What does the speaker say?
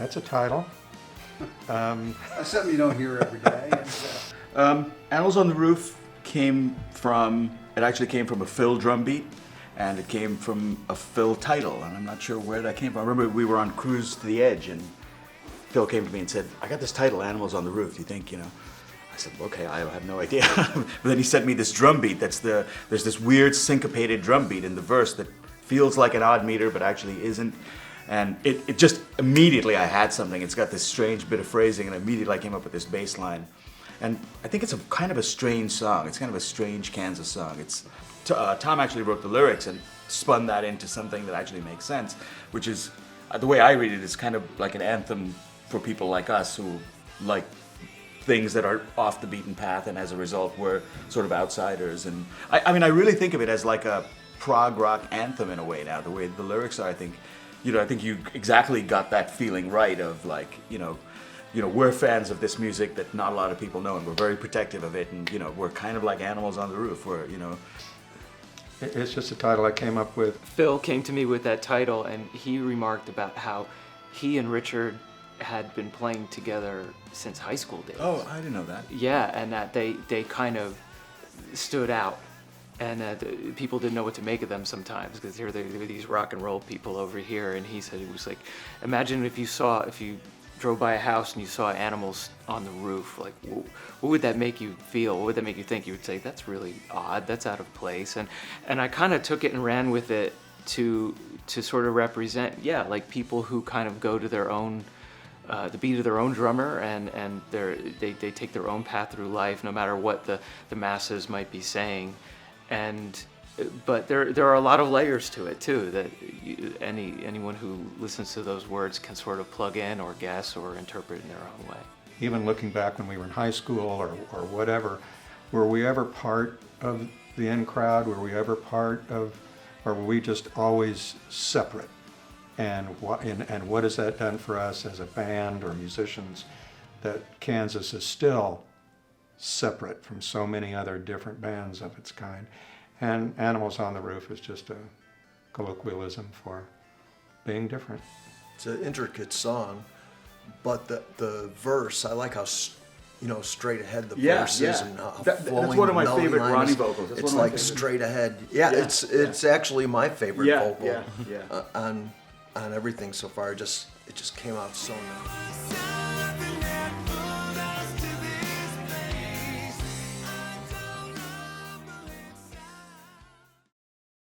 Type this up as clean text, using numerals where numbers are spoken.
That's a title. That's something you don't hear every day. Animals on the Roof actually came from a fill drum beat, and it came from a Phil title, and I'm not sure where that came from. I remember we were on Cruise to the Edge, and Phil came to me and said, I got this title, Animals on the Roof, do you think, I said, okay, I have no idea. But then he sent me this drum beat there's this weird syncopated drum beat in the verse that feels like an odd meter, but actually isn't. And it just, immediately I had something. It's got this strange bit of phrasing, and immediately I came up with this bass line. And I think it's kind of a strange song. It's kind of a strange Kansas song. Tom actually wrote the lyrics and spun that into something that actually makes sense, which is, the way I read it, is kind of like an anthem for people like us who like things that are off the beaten path, and as a result we're sort of outsiders. And I mean, I really think of it as like a prog rock anthem in a way now, the way the lyrics are. I think you exactly got that feeling right of like, we're fans of this music that not a lot of people know, and we're very protective of it, and we're kind of like animals on the roof. It's just a title I came up with. Phil came to me with that title, and he remarked about how he and Richard had been playing together since high school days. Oh, I didn't know that. Yeah, and that they kind of stood out, and that people didn't know what to make of them sometimes, because here there were these rock and roll people over here, and he said it was like, imagine if you drove by a house and you saw animals on the roof, like what would that make you feel? What would that make you think? You would say, that's really odd, that's out of place. And I kind of took it and ran with it to sort of represent, like people who kind of go to their own, the beat of their own drummer, and they take their own path through life, no matter what the masses might be saying. But there are a lot of layers to it too, that anyone who listens to those words can sort of plug in or guess or interpret in their own way. Even looking back when we were in high school or whatever, were we ever part of the in crowd? Were we ever part of, or were we just always separate? And what has that done for us as a band or musicians, that Kansas is still separate from so many other different bands of its kind? And Animals on the Roof is just a colloquialism for being different. It's an intricate song, but the verse, I like how straight ahead the verse is, and how that's flowing one of my melody favorite lines. Ronnie vocals. It's like straight ahead. Yeah, it's actually my favorite vocal on everything so far. It just came out so nice.